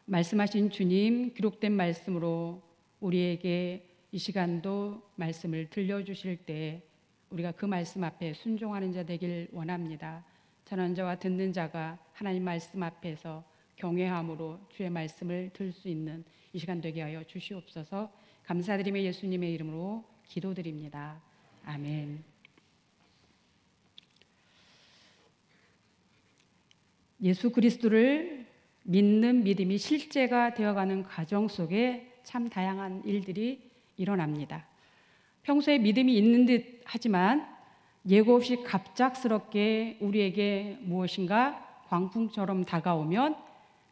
말씀하신 주님, 기록된 말씀으로 우리에게 이 시간도 말씀을 들려주실 때 우리가 그 말씀 앞에 순종하는 자 되길 원합니다. 전하는 자와 듣는 자가 하나님 말씀 앞에서 경외함으로 주의 말씀을 들을 수 있는 이 시간 되게 하여 주시옵소서. 감사드리며 예수님의 이름으로 기도드립니다. 아멘. 예수 그리스도를 믿는 믿음이 실제가 되어가는 과정 속에 참 다양한 일들이 일어납니다. 평소에 믿음이 있는 듯 하지만 예고 없이 갑작스럽게 우리에게 무엇인가 광풍처럼 다가오면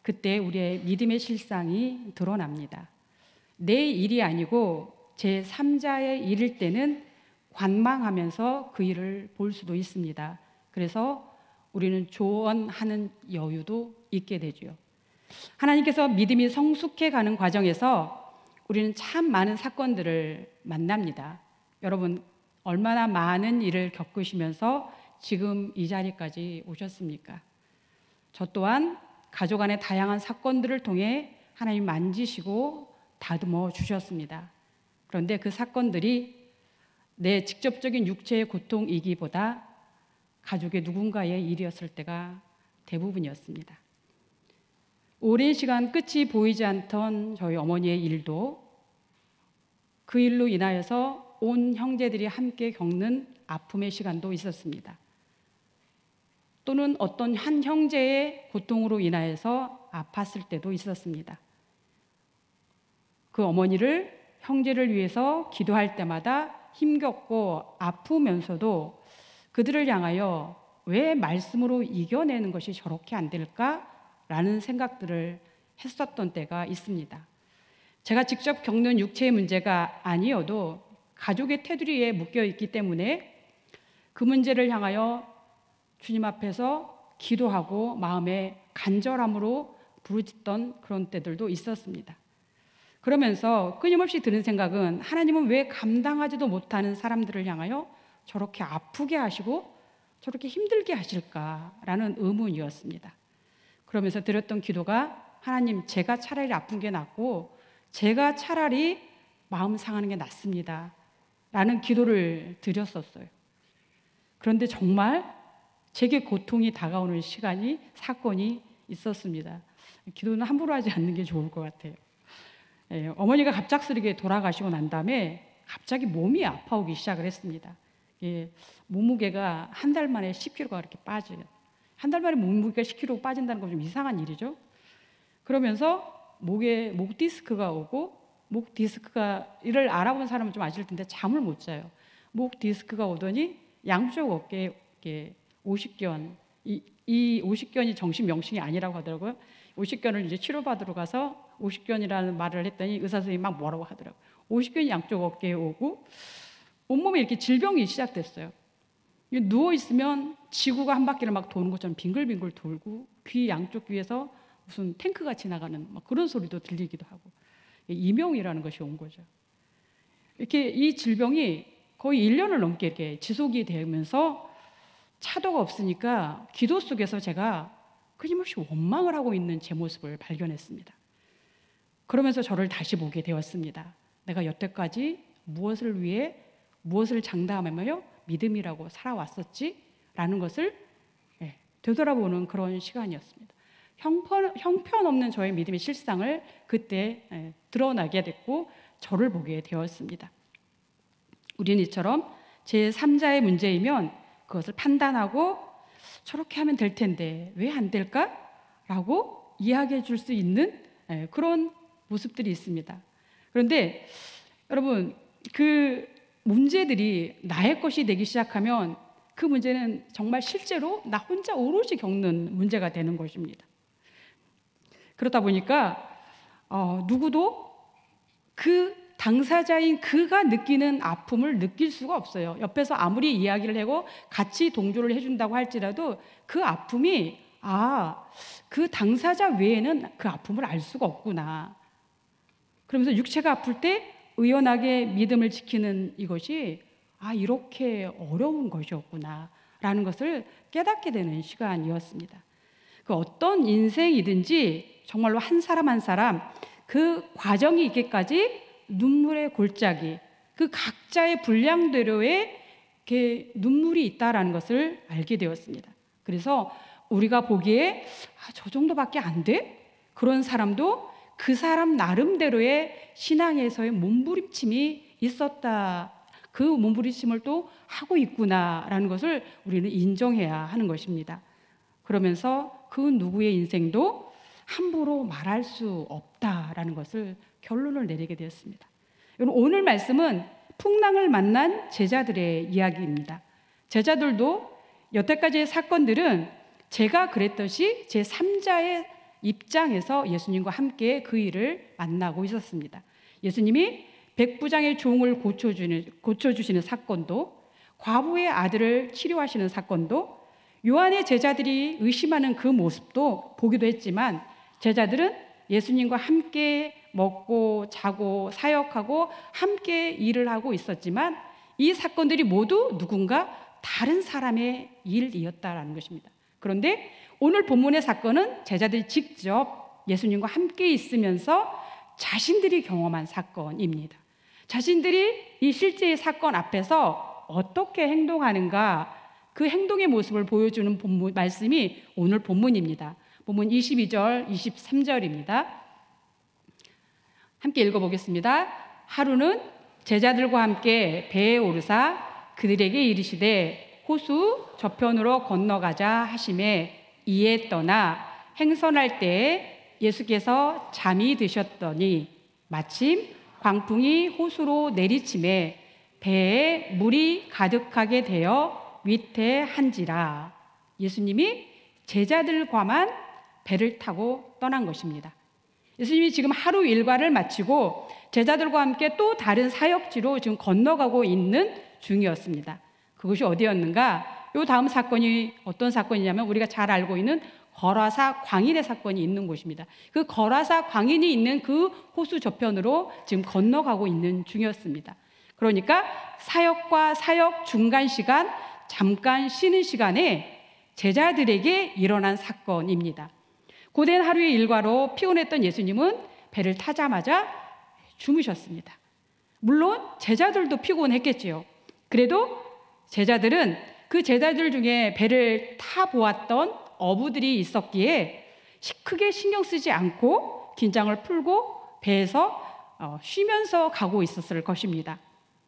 그때 우리의 믿음의 실상이 드러납니다. 내 일이 아니고 제3자의 일일 때는 관망하면서 그 일을 볼 수도 있습니다. 그래서 우리는 조언하는 여유도 있게 되죠. 하나님께서 믿음이 성숙해 가는 과정에서 우리는 참 많은 사건들을 만납니다. 여러분, 얼마나 많은 일을 겪으시면서 지금 이 자리까지 오셨습니까? 저 또한 가족 안의 다양한 사건들을 통해 하나님 만지시고 다듬어 주셨습니다. 그런데 그 사건들이 내 직접적인 육체의 고통이기보다 가족의 누군가의 일이었을 때가 대부분이었습니다. 오랜 시간 끝이 보이지 않던 저희 어머니의 일도 그 일로 인하여서 온 형제들이 함께 겪는 아픔의 시간도 있었습니다. 또는 어떤 한 형제의 고통으로 인하여서 아팠을 때도 있었습니다. 그 어머니를 형제를 위해서 기도할 때마다 힘겹고 아프면서도 그들을 향하여 왜 말씀으로 이겨내는 것이 저렇게 안 될까라는 생각들을 했었던 때가 있습니다. 제가 직접 겪는 육체의 문제가 아니어도 가족의 테두리에 묶여 있기 때문에 그 문제를 향하여 주님 앞에서 기도하고 마음의 간절함으로 부르짖던 그런 때들도 있었습니다. 그러면서 끊임없이 드는 생각은 하나님은 왜 감당하지도 못하는 사람들을 향하여 저렇게 아프게 하시고 저렇게 힘들게 하실까라는 의문이었습니다. 그러면서 드렸던 기도가 하나님, 제가 차라리 아픈 게 낫고 제가 차라리 마음 상하는 게 낫습니다 라는 기도를 드렸었어요. 그런데 정말 제게 고통이 다가오는 사건이 있었습니다. 기도는 함부로 하지 않는 게 좋을 것 같아요. 어머니가 갑작스럽게 돌아가시고 난 다음에 갑자기 몸이 아파오기 시작을 했습니다. 몸무게가 한 달 만에 10kg가 이렇게 빠져요. 한 달 만에 몸무게가 10kg 빠진다는 건 좀 이상한 일이죠. 그러면서 목에 목 디스크가 오고, 목 디스크가 이를 알아본 사람은 좀 아실 텐데 잠을 못 자요. 목 디스크가 오더니 양쪽 어깨에 50견, 이 50견이 정식 명칭이 아니라고 하더라고요. 50견을 이제 치료받으러 가서 50견이라는 말을 했더니 의사 선생님이 막 뭐라고 하더라고요. 50견이 양쪽 어깨에 오고 온몸에 이렇게 질병이 시작됐어요. 누워있으면 지구가 한 바퀴를 막 도는 것처럼 빙글빙글 돌고 귀 양쪽 귀에서 무슨 탱크가 지나가는 막 그런 소리도 들리기도 하고, 이명이라는 것이 온 거죠. 이렇게 이 질병이 거의 1년을 넘게 이렇게 지속이 되면서 차도가 없으니까 기도 속에서 제가 끊임없이 원망을 하고 있는 제 모습을 발견했습니다. 그러면서 저를 다시 보게 되었습니다. 내가 여태까지 무엇을 위해 무엇을 장담하며 믿음이라고 살아왔었지? 라는 것을 되돌아보는 그런 시간이었습니다. 형편없는 저의 믿음의 실상을 그때 드러나게 됐고 저를 보게 되었습니다. 우리는 이처럼 제3자의 문제이면 그것을 판단하고 저렇게 하면 될 텐데 왜 안 될까? 라고 이야기해 줄 수 있는 그런 모습들이 있습니다. 그런데 여러분, 그 문제들이 나의 것이 되기 시작하면 그 문제는 정말 실제로 나 혼자 오롯이 겪는 문제가 되는 것입니다. 그러다 보니까 누구도 그 당사자인 그가 느끼는 아픔을 느낄 수가 없어요. 옆에서 아무리 이야기를 하고 같이 동조를 해준다고 할지라도 그 아픔이 그 당사자 외에는 그 아픔을 알 수가 없구나. 그러면서 육체가 아플 때 의연하게 믿음을 지키는 이것이 이렇게 어려운 것이었구나 라는 것을 깨닫게 되는 시간이었습니다. 그 어떤 인생이든지 정말로 한 사람 한 사람 그 과정이 있기까지 눈물의 골짜기, 그 각자의 분량대로의 이렇게 눈물이 있다라는 것을 알게 되었습니다. 그래서 우리가 보기에 저 정도밖에 안 돼? 그런 사람도 그 사람 나름대로의 신앙에서의 몸부림침이 있었다. 그 몸부림침을 또 하고 있구나라는 것을 우리는 인정해야 하는 것입니다. 그러면서 그 누구의 인생도 함부로 말할 수 없다라는 것을 결론을 내리게 되었습니다. 여러분, 오늘 말씀은 풍랑을 만난 제자들의 이야기입니다. 제자들도 여태까지의 사건들은 제가 그랬듯이 제3자의 입장에서 예수님과 함께 그 일을 만나고 있었습니다. 예수님이 백부장의 종을 고쳐주시는 사건도, 과부의 아들을 치료하시는 사건도, 요한의 제자들이 의심하는 그 모습도 보기도 했지만, 제자들은 예수님과 함께 먹고 자고 사역하고 함께 일을 하고 있었지만, 이 사건들이 모두 누군가 다른 사람의 일이었다라는 것입니다. 그런데 오늘 본문의 사건은 제자들이 직접 예수님과 함께 있으면서 자신들이 경험한 사건입니다. 자신들이 이 실제의 사건 앞에서 어떻게 행동하는가, 그 행동의 모습을 보여주는 말씀이 오늘 본문입니다. 본문 22절, 23절입니다. 함께 읽어보겠습니다. 하루는 제자들과 함께 배에 오르사 그들에게 이르시되 호수 저편으로 건너가자 하심에 이에 떠나 행선할 때에 예수께서 잠이 드셨더니 마침 광풍이 호수로 내리침에 배에 물이 가득하게 되어 위태한지라. 예수님이 제자들과만 배를 타고 떠난 것입니다. 예수님이 지금 하루 일과를 마치고 제자들과 함께 또 다른 사역지로 지금 건너가고 있는 중이었습니다. 그것이 어디였는가? 이 다음 사건이 어떤 사건이냐면 우리가 잘 알고 있는 거라사 광인의 사건이 있는 곳입니다. 그 거라사 광인이 있는 그 호수 저편으로 지금 건너가고 있는 중이었습니다. 그러니까 사역과 사역 중간 시간, 잠깐 쉬는 시간에 제자들에게 일어난 사건입니다. 고된 하루의 일과로 피곤했던 예수님은 배를 타자마자 주무셨습니다. 물론 제자들도 피곤했겠지요. 그래도 제자들은 그 제자들 중에 배를 타보았던 어부들이 있었기에 크게 신경 쓰지 않고 긴장을 풀고 배에서 쉬면서 가고 있었을 것입니다.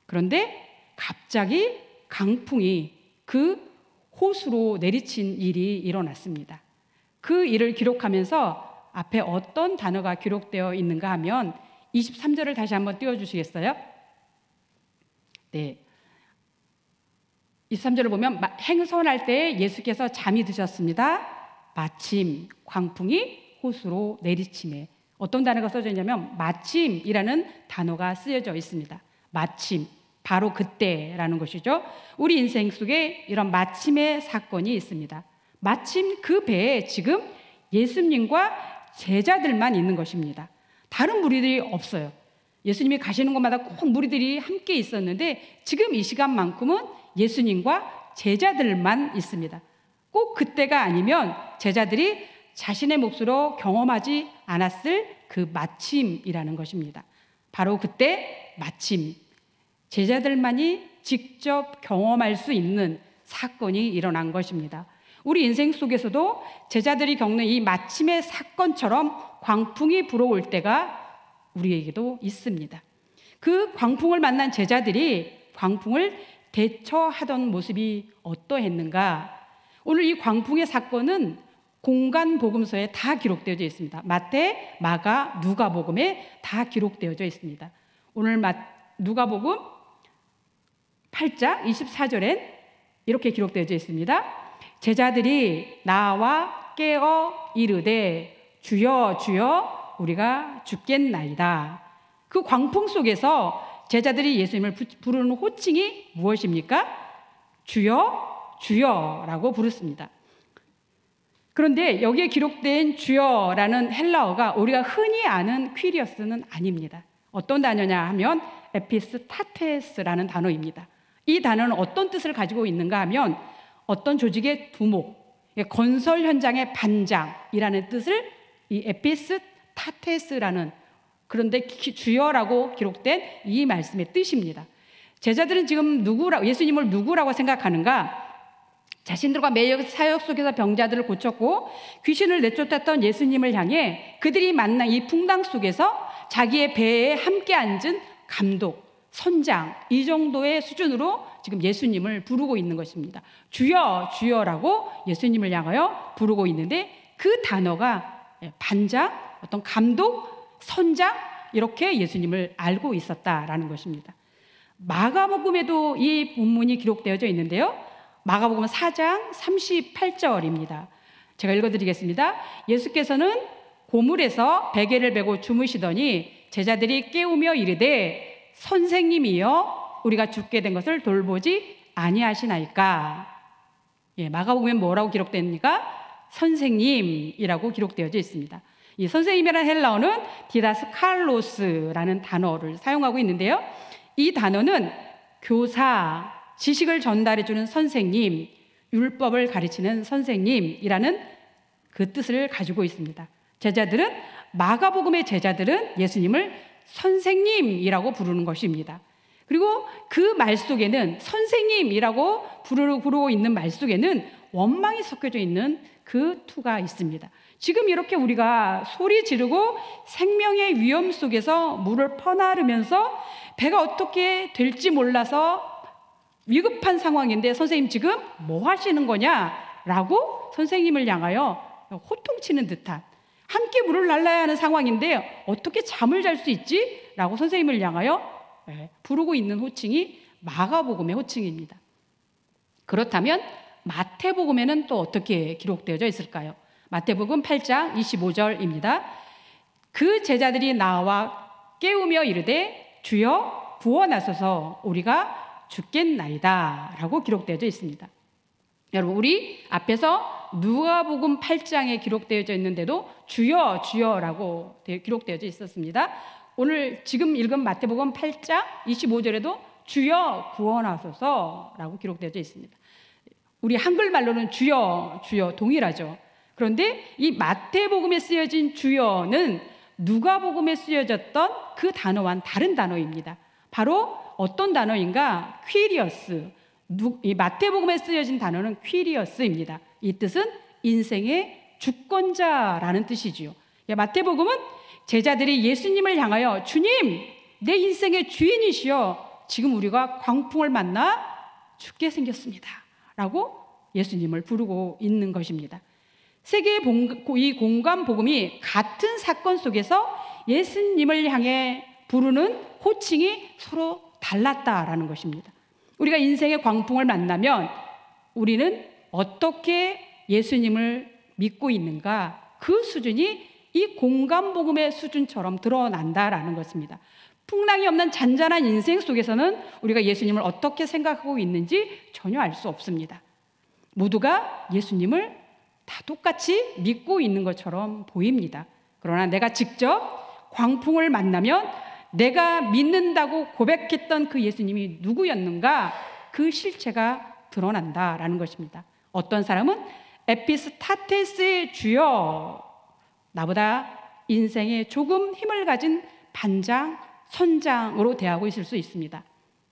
그런데 갑자기 강풍이 그 호수로 내리친 일이 일어났습니다. 그 일을 기록하면서 앞에 어떤 단어가 기록되어 있는가 하면 23절을 다시 한번 띄워주시겠어요? 네. 23절을 보면 행선할 때 예수께서 잠이 드셨습니다. 마침 광풍이 호수로 내리침에. 어떤 단어가 써져 있냐면 마침이라는 단어가 쓰여져 있습니다. 마침, 바로 그때라는 것이죠. 우리 인생 속에 이런 마침의 사건이 있습니다. 마침 그 배에 지금 예수님과 제자들만 있는 것입니다. 다른 무리들이 없어요. 예수님이 가시는 곳마다 꼭 무리들이 함께 있었는데 지금 이 시간만큼은 예수님과 제자들만 있습니다. 꼭 그때가 아니면 제자들이 자신의 몫으로 경험하지 않았을 그 마침이라는 것입니다. 바로 그때 마침, 제자들만이 직접 경험할 수 있는 사건이 일어난 것입니다. 우리 인생 속에서도 제자들이 겪는 이 마침의 사건처럼 광풍이 불어올 때가 우리에게도 있습니다. 그 광풍을 만난 제자들이 광풍을 대처하던 모습이 어떠했는가? 오늘 이 광풍의 사건은 공간 복음서에 다 기록되어져 있습니다. 마태, 마가, 누가복음에 다 기록되어져 있습니다. 오늘 누가복음 8장 24절엔 이렇게 기록되어져 있습니다. 제자들이 나와 깨어 이르되 주여 주여 우리가 죽겠나이다. 그 광풍 속에서 제자들이 예수님을 부르는 호칭이 무엇입니까? 주여 주여라고 부르습니다. 그런데 여기에 기록된 주여라는 헬라어가 우리가 흔히 아는 퀴리어스는 아닙니다. 어떤 단어냐 하면 에피스타테스라는 단어입니다. 이 단어는 어떤 뜻을 가지고 있는가 하면 어떤 조직의 두목, 건설 현장의 반장이라는 뜻을 이 에피스 타테스라는, 그런데 주여라고 기록된 이 말씀의 뜻입니다. 제자들은 지금 예수님을 누구라고 생각하는가? 자신들과 매일 사역 속에서 병자들을 고쳤고 귀신을 내쫓았던 예수님을 향해 그들이 만난 이 풍랑 속에서 자기의 배에 함께 앉은 감독, 선장, 이 정도의 수준으로 지금 예수님을 부르고 있는 것입니다. 주여, 주여라고 예수님을 향하여 부르고 있는데, 그 단어가 반장, 어떤 감독, 선장, 이렇게 예수님을 알고 있었다라는 것입니다. 마가복음에도 이 본문이 기록되어져 있는데요. 마가복음 4장 38절입니다. 제가 읽어드리겠습니다. 예수께서는 고물에서 베개를 베고 주무시더니 제자들이 깨우며 이르되 선생님이여 우리가 죽게 된 것을 돌보지 아니하시나이까. 마가복음엔 뭐라고 기록됩니까? 선생님이라고 기록되어져 있습니다. 이 선생님이라는 헬라어는 디다스칼로스라는 단어를 사용하고 있는데요. 이 단어는 교사, 지식을 전달해주는 선생님, 율법을 가르치는 선생님이라는 그 뜻을 가지고 있습니다. 마가복음의 제자들은 예수님을 선생님이라고 부르는 것입니다. 그리고 그 말 속에는, 선생님이라고 부르고 있는 말 속에는 원망이 섞여져 있는 그 투가 있습니다. 지금 이렇게 우리가 소리 지르고 생명의 위험 속에서 물을 퍼나르면서 배가 어떻게 될지 몰라서 위급한 상황인데 선생님 지금 뭐 하시는 거냐라고 선생님을 향하여 호통치는 듯한, 함께 물을 날라야 하는 상황인데 어떻게 잠을 잘 수 있지? 라고 선생님을 향하여 부르고 있는 호칭이 마가복음의 호칭입니다. 그렇다면 마태복음에는 또 어떻게 기록되어져 있을까요? 마태복음 8장 25절입니다. 그 제자들이 나와 깨우며 이르되 주여 구원하소서 우리가 죽겠나이다 라고 기록되어져 있습니다. 여러분, 우리 앞에서 누가복음 8장에 기록되어져 있는데도 주여 주여라고 기록되어져 있었습니다. 오늘 지금 읽은 마태복음 8장 25절에도 주여 구원하소서라고 기록되어져 있습니다. 우리 한글말로는 주여 주여 동일하죠. 그런데 이 마태복음에 쓰여진 주여는 누가복음에 쓰여졌던 그 단어와는 다른 단어입니다. 바로 어떤 단어인가? 퀴리어스. 이 마태복음에 쓰여진 단어는 퀴리어스입니다. 이 뜻은 인생의 주권자라는 뜻이지요. 마태복음은 제자들이 예수님을 향하여 주님, 내 인생의 주인이시여, 지금 우리가 광풍을 만나 죽게 생겼습니다 라고 예수님을 부르고 있는 것입니다. 세계의 이 공간 복음이 같은 사건 속에서 예수님을 향해 부르는 호칭이 서로 달랐다라는 것입니다. 우리가 인생의 광풍을 만나면 우리는 어떻게 예수님을 믿고 있는가, 그 수준이 이 공간 복음의 수준처럼 드러난다라는 것입니다. 풍랑이 없는 잔잔한 인생 속에서는 우리가 예수님을 어떻게 생각하고 있는지 전혀 알 수 없습니다. 모두가 예수님을 다 똑같이 믿고 있는 것처럼 보입니다. 그러나 내가 직접 광풍을 만나면 내가 믿는다고 고백했던 그 예수님이 누구였는가, 그 실체가 드러난다라는 것입니다. 어떤 사람은 에피스타테스의 주여, 나보다 인생에 조금 힘을 가진 반장, 선장으로 대하고 있을 수 있습니다.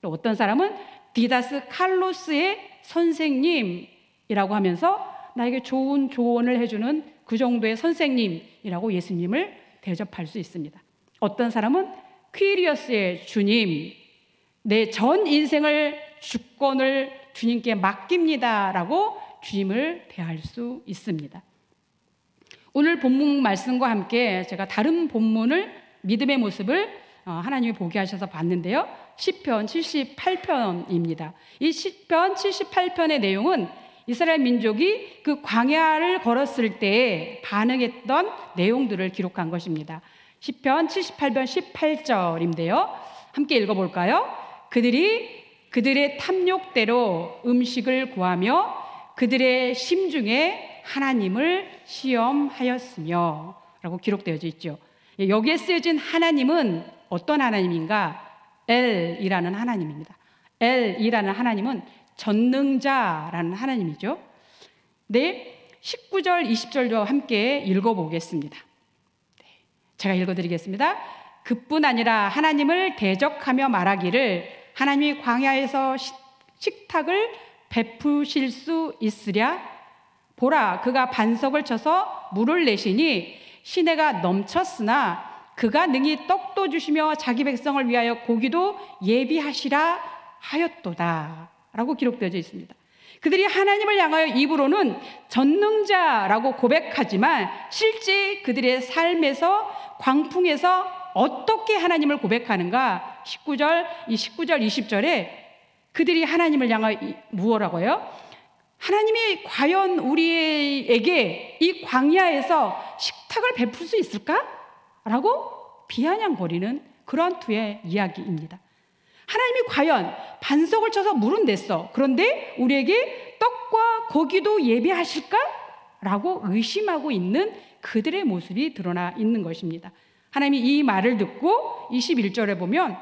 또 어떤 사람은 디다스 칼로스의 선생님이라고 하면서 나에게 좋은 조언을 해주는 그 정도의 선생님이라고 예수님을 대접할 수 있습니다. 어떤 사람은 퀴리어스의 주님, 내 전 인생을 주권을 주님께 맡깁니다라고 주님을 대할 수 있습니다. 오늘 본문 말씀과 함께 제가 다른 본문을, 믿음의 모습을 하나님이 보게 하셔서 봤는데요. 시편 78편입니다. 이 시편 78편의 내용은 이스라엘 민족이 그 광야를 걸었을 때 반응했던 내용들을 기록한 것입니다. 시편 78편 18절인데요. 함께 읽어볼까요? 그들이 그들의 탐욕대로 음식을 구하며 그들의 심중에 하나님을 시험하였으며 라고 기록되어져 있죠. 여기에 쓰여진 하나님은 어떤 하나님인가? 엘이라는 하나님입니다. 엘이라는 하나님은 전능자라는 하나님이죠. 네, 19절, 20절도 함께 읽어보겠습니다. 제가 읽어드리겠습니다. 그뿐 아니라 하나님을 대적하며 말하기를 하나님이 광야에서 식탁을 베푸실 수 있으랴? 보라, 그가 반석을 쳐서 물을 내시니 시내가 넘쳤으나 그가 능히 떡도 주시며 자기 백성을 위하여 고기도 예비하시라 하였도다 라고 기록되어져 있습니다. 그들이 하나님을 향하여 입으로는 전능자라고 고백하지만 실제 그들의 삶에서, 광풍에서 어떻게 하나님을 고백하는가? 19절, 20절에 그들이 하나님을 향하여 무엇라고 해요? 하나님이 과연 우리에게 이 광야에서 식탁을 베풀 수 있을까? 라고 비아냥거리는 그런 투의 이야기입니다. 하나님이 과연 반석을 쳐서 물은 냈어. 그런데 우리에게 떡과 고기도 예비하실까? 라고 의심하고 있는 그들의 모습이 드러나 있는 것입니다. 하나님이 이 말을 듣고 21절에 보면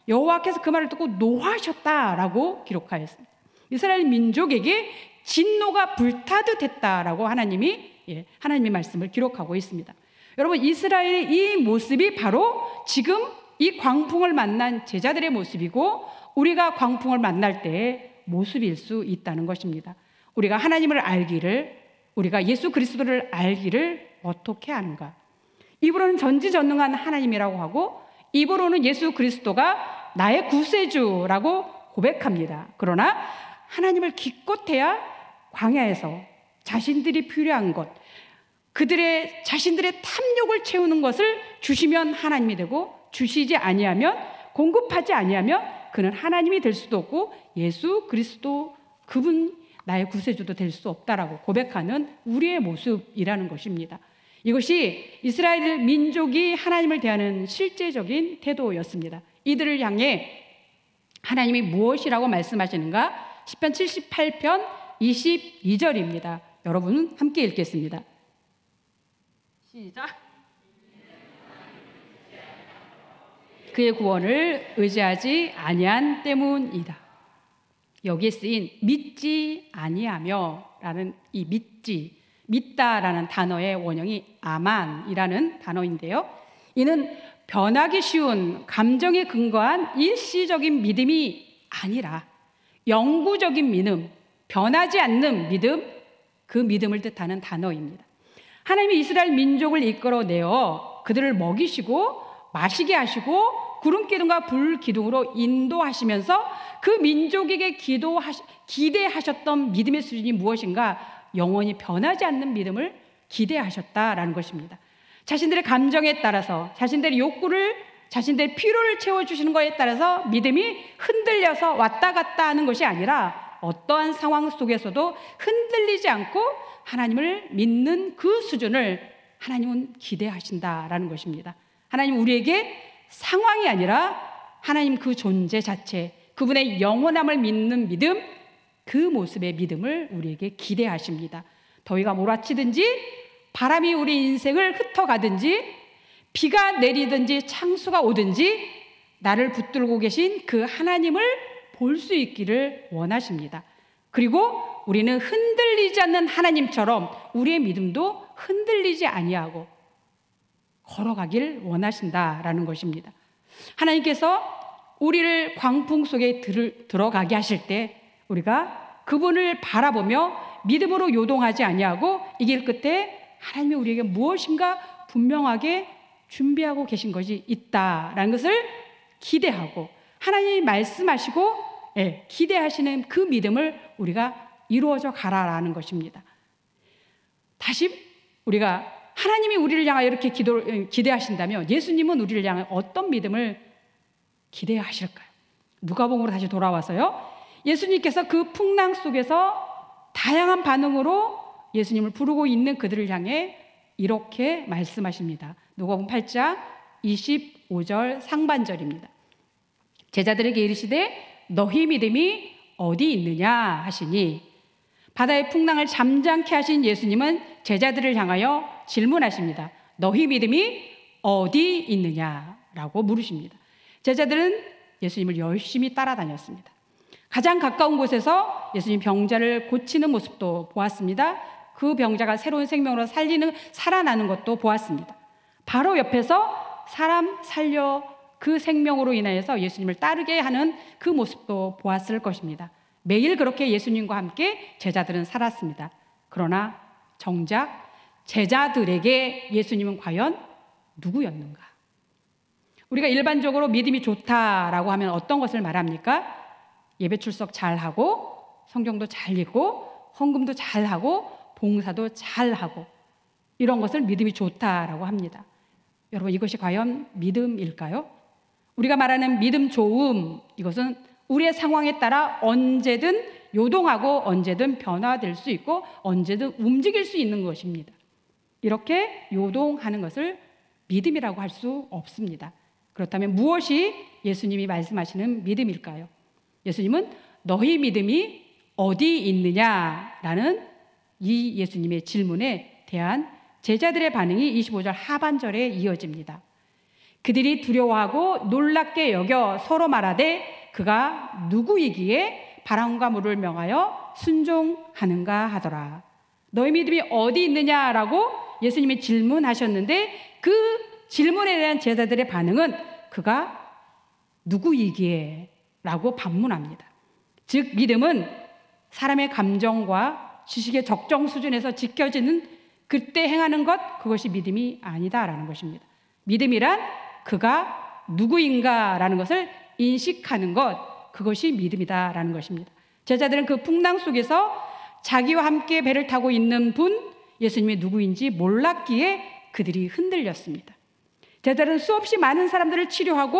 여호와께서 그 말을 듣고 노하셨다라고 기록하였습니다. 이스라엘 민족에게 진노가 불타듯 했다라고 하나님이 하나님의 말씀을 기록하고 있습니다. 여러분, 이스라엘의 이 모습이 바로 지금 이 광풍을 만난 제자들의 모습이고 우리가 광풍을 만날 때의 모습일 수 있다는 것입니다. 우리가 하나님을 알기를, 우리가 예수 그리스도를 알기를 어떻게 아는가? 입으로는 전지전능한 하나님이라고 하고 입으로는 예수 그리스도가 나의 구세주라고 고백합니다. 그러나 하나님을 기껏해야 광야에서 자신들이 필요한 것, 그들의 자신들의 탐욕을 채우는 것을 주시면 하나님이 되고 주시지 아니하면, 공급하지 아니하면 그는 하나님이 될 수도 없고 예수 그리스도 그분 나의 구세주도 될 수 없다라고 고백하는 우리의 모습이라는 것입니다. 이것이 이스라엘 민족이 하나님을 대하는 실제적인 태도였습니다. 이들을 향해 하나님이 무엇이라고 말씀하시는가? 시편 78편 22절입니다. 여러분 함께 읽겠습니다. 시작. 그의 구원을 의지하지 아니한 때문이다. 여기에 쓰인 믿지 아니하며 라는 이 믿다라는 단어의 원형이 아만이라는 단어인데요. 이는 변하기 쉬운 감정에 근거한 일시적인 믿음이 아니라 영구적인 믿음, 변하지 않는 믿음, 그 믿음을 뜻하는 단어입니다. 하나님이 이스라엘 민족을 이끌어내어 그들을 먹이시고 마시게 하시고 구름 기둥과 불 기둥으로 인도하시면서 그 민족에게 기대하셨던 믿음의 수준이 무엇인가? 영원히 변하지 않는 믿음을 기대하셨다라는 것입니다. 자신들의 감정에 따라서, 자신들의 욕구를, 자신들의 필요를 채워주시는 것에 따라서 믿음이 흔들려서 왔다 갔다 하는 것이 아니라 어떠한 상황 속에서도 흔들리지 않고 하나님을 믿는 그 수준을 하나님은 기대하신다라는 것입니다. 하나님 우리에게 상황이 아니라 하나님 그 존재 자체, 그분의 영원함을 믿는 믿음, 그 모습의 믿음을 우리에게 기대하십니다. 더위가 몰아치든지 바람이 우리 인생을 흩어가든지 비가 내리든지 창수가 오든지 나를 붙들고 계신 그 하나님을 볼 수 있기를 원하십니다. 그리고 우리는 흔들리지 않는 하나님처럼 우리의 믿음도 흔들리지 아니하고 걸어가길 원하신다라는 것입니다. 하나님께서 우리를 광풍 속에 들어가게 하실 때 우리가 그분을 바라보며 믿음으로 요동하지 아니하고 이 길 끝에 하나님이 우리에게 무엇인가 분명하게 준비하고 계신 것이 있다라는 것을 기대하고 하나님이 말씀하시고 기대하시는 그 믿음을 우리가 이루어져 가라라는 것입니다. 다시 우리가 하나님이 우리를 향하여 이렇게 기대하신다면 예수님은 우리를 향해 어떤 믿음을 기대하실까요? 누가복음으로 다시 돌아와서요. 예수님께서 그 풍랑 속에서 다양한 반응으로 예수님을 부르고 있는 그들을 향해 이렇게 말씀하십니다. 누가복음 8장 25절 상반절입니다. 제자들에게 이르시되 너희 믿음이 어디 있느냐 하시니 바다의 풍랑을 잠잠케 하신 예수님은 제자들을 향하여 질문하십니다. 너희 믿음이 어디 있느냐라고 물으십니다. 제자들은 예수님을 열심히 따라다녔습니다. 가장 가까운 곳에서 예수님 병자를 고치는 모습도 보았습니다. 그 병자가 새로운 생명으로 살아나는 것도 보았습니다. 바로 옆에서 사람 살려 그 생명으로 인하여서 예수님을 따르게 하는 그 모습도 보았을 것입니다. 매일 그렇게 예수님과 함께 제자들은 살았습니다. 그러나 정작 제자들에게 예수님은 과연 누구였는가? 우리가 일반적으로 믿음이 좋다라고 하면 어떤 것을 말합니까? 예배 출석 잘하고, 성경도 잘 읽고, 헌금도 잘하고, 봉사도 잘하고, 이런 것을 믿음이 좋다라고 합니다. 여러분, 이것이 과연 믿음일까요? 우리가 말하는 믿음 좋음, 이것은 우리의 상황에 따라 언제든 요동하고 언제든 변화될 수 있고 언제든 움직일 수 있는 것입니다. 이렇게 요동하는 것을 믿음이라고 할 수 없습니다. 그렇다면 무엇이 예수님이 말씀하시는 믿음일까요? 예수님은 너희 믿음이 어디 있느냐라는 이 예수님의 질문에 대한 제자들의 반응이 25절 하반절에 이어집니다. 그들이 두려워하고 놀랍게 여겨 서로 말하되 그가 누구이기에 바람과 물을 명하여 순종하는가 하더라. 너희 믿음이 어디 있느냐라고 예수님이 질문하셨는데 그 질문에 대한 제자들의 반응은 그가 누구이기에 라고 반문합니다. 즉 믿음은 사람의 감정과 지식의 적정 수준에서 지켜지는 그때 행하는 것, 그것이 믿음이 아니다라는 것입니다. 믿음이란 그가 누구인가라는 것을 인식하는 것, 그것이 믿음이다라는 것입니다. 제자들은 그 풍랑 속에서 자기와 함께 배를 타고 있는 분, 예수님이 누구인지 몰랐기에 그들이 흔들렸습니다. 제자들은 수없이 많은 사람들을 치료하고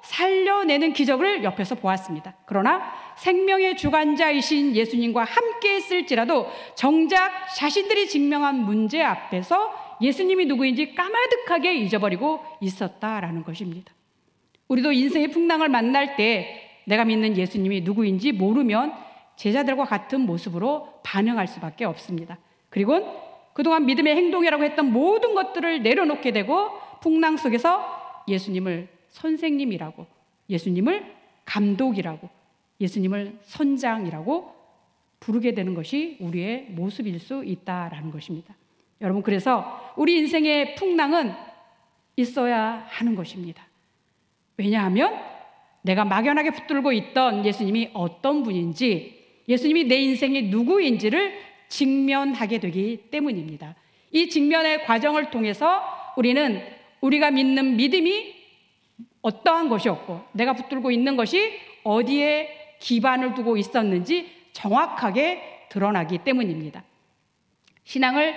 살려내는 기적을 옆에서 보았습니다. 그러나 생명의 주관자이신 예수님과 함께 했을지라도 정작 자신들이 직면한 문제 앞에서 예수님이 누구인지 까마득하게 잊어버리고 있었다라는 것입니다. 우리도 인생의 풍랑을 만날 때 내가 믿는 예수님이 누구인지 모르면 제자들과 같은 모습으로 반응할 수밖에 없습니다. 그리고 그동안 믿음의 행동이라고 했던 모든 것들을 내려놓게 되고 풍랑 속에서 예수님을 선생님이라고, 예수님을 감독이라고, 예수님을 선장이라고 부르게 되는 것이 우리의 모습일 수 있다라는 것입니다. 여러분, 그래서 우리 인생의 풍랑은 있어야 하는 것입니다. 왜냐하면 내가 막연하게 붙들고 있던 예수님이 어떤 분인지, 예수님이 내 인생의 누구인지를 직면하게 되기 때문입니다. 이 직면의 과정을 통해서 우리는 우리가 믿는 믿음이 어떠한 것이었고 내가 붙들고 있는 것이 어디에 기반을 두고 있었는지 정확하게 드러나기 때문입니다. 신앙을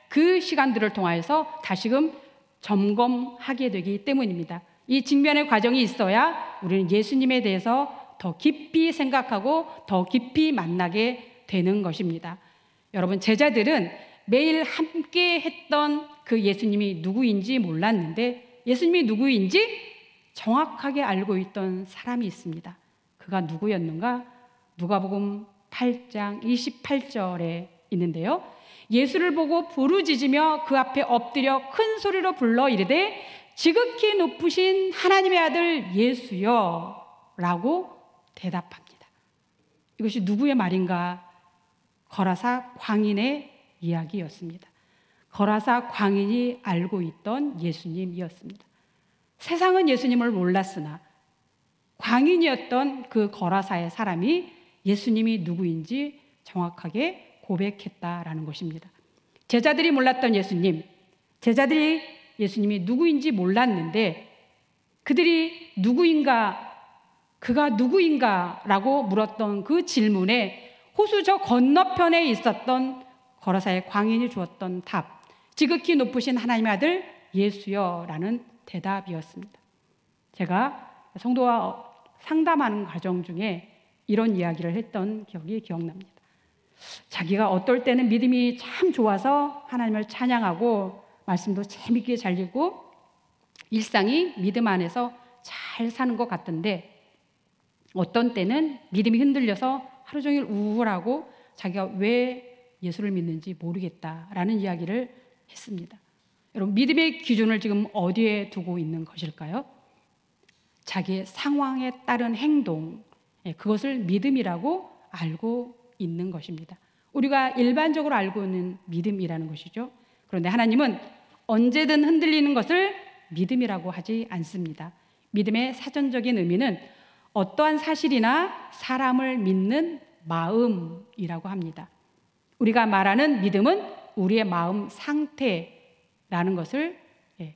그 시간들을 통하여서 다시금 점검하게 되기 때문입니다. 이 직면의 과정이 있어야 우리는 예수님에 대해서 더 깊이 생각하고 더 깊이 만나게 되는 것입니다. 여러분, 제자들은 매일 함께 했던 그 예수님이 누구인지 몰랐는데 예수님이 누구인지 정확하게 알고 있던 사람이 있습니다. 그가 누구였는가? 누가복음 8장 28절에 있는데요. 예수를 보고 부르짖으며 그 앞에 엎드려 큰 소리로 불러 이르되 지극히 높으신 하나님의 아들 예수여 라고 대답합니다. 이것이 누구의 말인가? 거라사 광인의 이야기였습니다. 거라사 광인이 알고 있던 예수님이었습니다. 세상은 예수님을 몰랐으나 광인이었던 그 거라사의 사람이 예수님이 누구인지 정확하게 고백했다라는 것입니다. 제자들이 몰랐던 예수님, 제자들이 예수님이 누구인지 몰랐는데 그들이 누구인가, 그가 누구인가 라고 물었던 그 질문에 호수 저 건너편에 있었던 거라사의 광인이 주었던 답, 지극히 높으신 하나님의 아들 예수여 라는 대답이었습니다. 제가 성도와 상담하는 과정 중에 이런 이야기를 했던 기억이 기억납니다. 자기가 어떨 때는 믿음이 참 좋아서 하나님을 찬양하고 말씀도 재밌게 잘 읽고 일상이 믿음 안에서 잘 사는 것 같던데 어떤 때는 믿음이 흔들려서 하루 종일 우울하고 자기가 왜 예수를 믿는지 모르겠다라는 이야기를 했습니다. 여러분, 믿음의 기준을 지금 어디에 두고 있는 것일까요? 자기의 상황에 따른 행동, 그것을 믿음이라고 알고 있는 것입니다. 우리가 일반적으로 알고 있는 믿음이라는 것이죠. 그런데 하나님은 언제든 흔들리는 것을 믿음이라고 하지 않습니다. 믿음의 사전적인 의미는 어떠한 사실이나 사람을 믿는 마음이라고 합니다. 우리가 말하는 믿음은 우리의 마음 상태라는 것을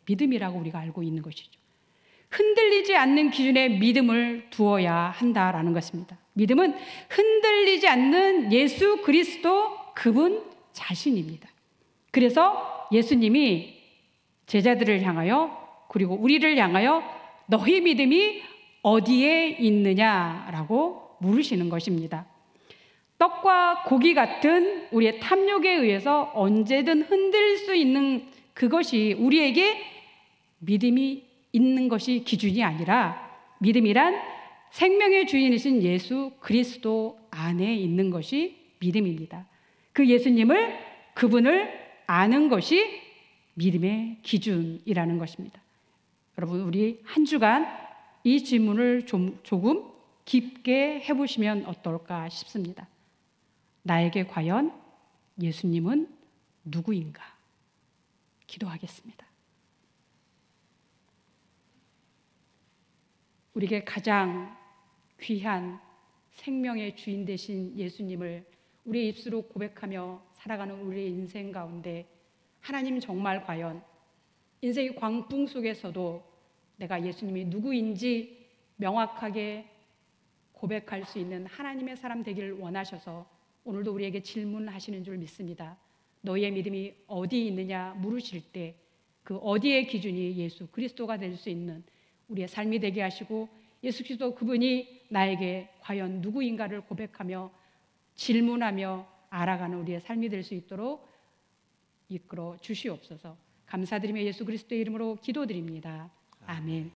믿음이라고 우리가 알고 있는 것이죠. 흔들리지 않는 기준에 믿음을 두어야 한다라는 것입니다. 믿음은 흔들리지 않는 예수 그리스도 그분 자신입니다. 그래서 예수님이 제자들을 향하여 그리고 우리를 향하여 너희 믿음이 어디에 있느냐라고 물으시는 것입니다. 떡과 고기 같은 우리의 탐욕에 의해서 언제든 흔들릴 수 있는 그것이 우리에게 믿음이 있는 것이 기준이 아니라 믿음이란 생명의 주인이신 예수 그리스도 안에 있는 것이 믿음입니다. 그 예수님을 그분을 아는 것이 믿음의 기준이라는 것입니다. 여러분, 우리 한 주간 이 질문을 조금 깊게 해보시면 어떨까 싶습니다. 나에게 과연 예수님은 누구인가? 기도하겠습니다. 우리에게 가장 귀한 생명의 주인 되신 예수님을 우리의 입술로 고백하며 살아가는 우리의 인생 가운데 하나님 정말 과연 인생의 광풍 속에서도 내가 예수님이 누구인지 명확하게 고백할 수 있는 하나님의 사람 되기를 원하셔서 오늘도 우리에게 질문하시는 줄 믿습니다. 너희의 믿음이 어디 있느냐 물으실 때 그 어디의 기준이 예수 그리스도가 될 수 있는 우리의 삶이 되게 하시고 예수 그리스도 그분이 나에게 과연 누구인가를 고백하며 질문하며 알아가는 우리의 삶이 될 수 있도록 이끌어 주시옵소서. 감사드리며 예수 그리스도의 이름으로 기도드립니다. 아멘.